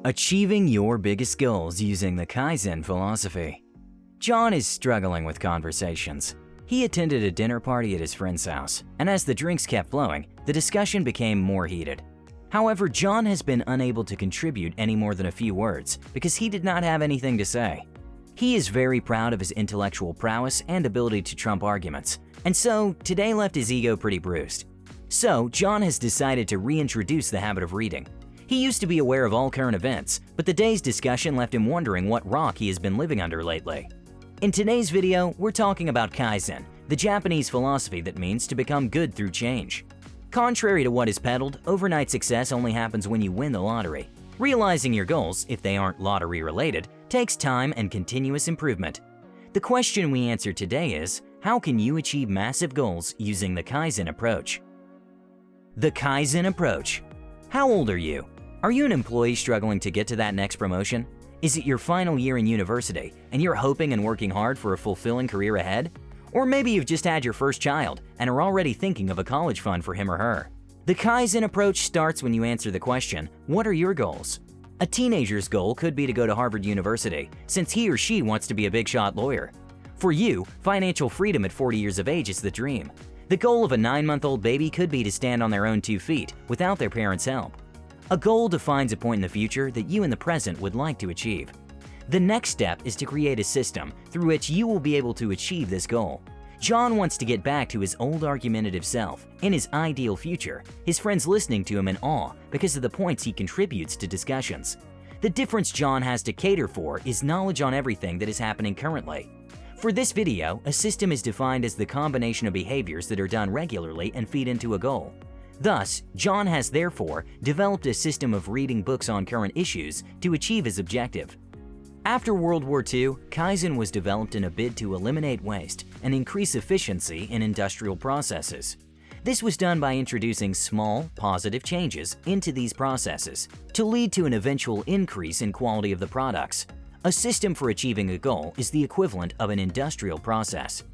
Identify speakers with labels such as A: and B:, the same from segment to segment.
A: Achieving your biggest goals using the Kaizen philosophy. John is struggling with conversations. He attended a dinner party at his friend's house, and as the drinks kept flowing, the discussion became more heated. However, John has been unable to contribute any more than a few words because he did not have anything to say. He is very proud of his intellectual prowess and ability to trump arguments, and so today left his ego pretty bruised. So, John has decided to reintroduce the habit of reading. He used to be aware of all current events, but the day's discussion left him wondering what rock he has been living under lately. In today's video, we're talking about Kaizen, the Japanese philosophy that means to become good through change. Contrary to what is peddled, overnight success only happens when you win the lottery. Realizing your goals, if they aren't lottery-related, takes time and continuous improvement. The question we answer today is, how can you achieve massive goals using the Kaizen approach? The Kaizen approach. How old are you? Are you an employee struggling to get to that next promotion? Is it your final year in university and you're hoping and working hard for a fulfilling career ahead? Or maybe you've just had your first child and are already thinking of a college fund for him or her. The Kaizen approach starts when you answer the question, what are your goals? A teenager's goal could be to go to Harvard University, since he or she wants to be a big-shot lawyer. For you, financial freedom at 40 years of age is the dream. The goal of a 9-month-old baby could be to stand on their own 2 feet without their parents' help. A goal defines a point in the future that you in the present would like to achieve. The next step is to create a system through which you will be able to achieve this goal. John wants to get back to his old argumentative self, in his ideal future, his friends listening to him in awe because of the points he contributes to discussions. The difference John has to cater for is knowledge on everything that is happening currently. For this video, a system is defined as the combination of behaviors that are done regularly and feed into a goal. Thus, John has therefore developed a system of reading books on current issues to achieve his objective. After World War II, Kaizen was developed in a bid to eliminate waste and increase efficiency in industrial processes. This was done by introducing small, positive changes into these processes to lead to an eventual increase in quality of the products. A system for achieving a goal is the equivalent of an industrial process.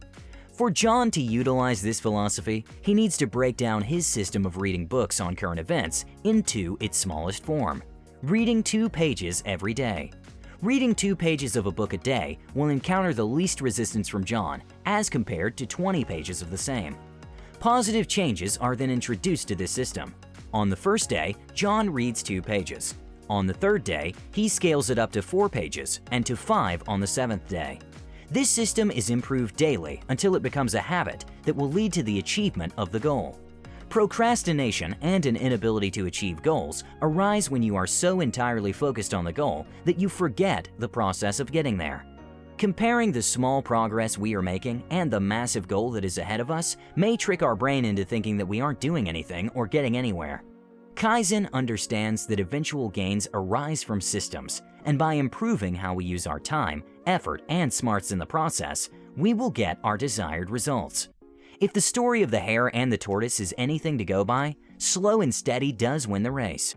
A: For John to utilize this philosophy, he needs to break down his system of reading books on current events into its smallest form, reading 2 pages every day. Reading 2 pages of a book a day will encounter the least resistance from John as compared to 20 pages of the same. Positive changes are then introduced to this system. On the first day, John reads 2 pages. On the third day, he scales it up to 4 pages and to 5 on the 7th day. This system is improved daily until it becomes a habit that will lead to the achievement of the goal. Procrastination and an inability to achieve goals arise when you are so entirely focused on the goal that you forget the process of getting there. Comparing the small progress we are making and the massive goal that is ahead of us may trick our brain into thinking that we aren't doing anything or getting anywhere. Kaizen understands that eventual gains arise from systems, and by improving how we use our time, effort, and smarts in the process, we will get our desired results. If the story of the hare and the tortoise is anything to go by, slow and steady does win the race.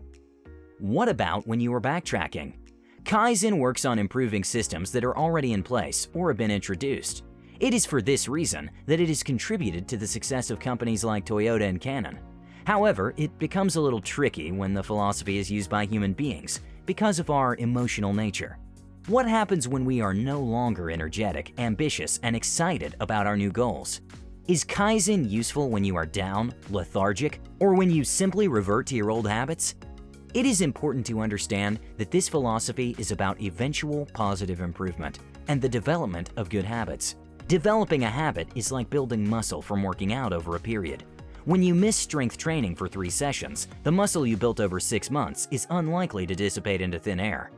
A: What about when you are backtracking? Kaizen works on improving systems that are already in place or have been introduced. It is for this reason that it has contributed to the success of companies like Toyota and Canon. However, it becomes a little tricky when the philosophy is used by human beings because of our emotional nature. What happens when we are no longer energetic, ambitious, and excited about our new goals? Is Kaizen useful when you are down, lethargic, or when you simply revert to your old habits? It is important to understand that this philosophy is about eventual positive improvement and the development of good habits. Developing a habit is like building muscle from working out over a period. When you miss strength training for 3 sessions, the muscle you built over 6 months is unlikely to dissipate into thin air.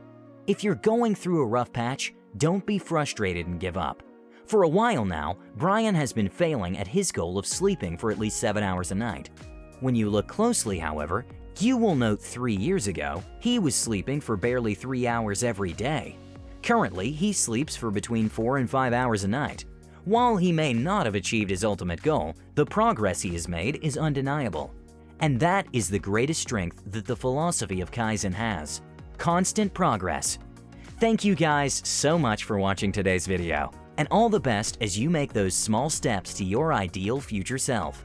A: If you're going through a rough patch, don't be frustrated and give up. For a while now, Brian has been failing at his goal of sleeping for at least 7 hours a night. When you look closely, however, you will note 3 years ago, he was sleeping for barely 3 hours every day. Currently, he sleeps for between 4 and 5 hours a night. While he may not have achieved his ultimate goal, the progress he has made is undeniable. And that is the greatest strength that the philosophy of Kaizen has: constant progress. Thank you guys so much for watching today's video, and all the best as you make those small steps to your ideal future self.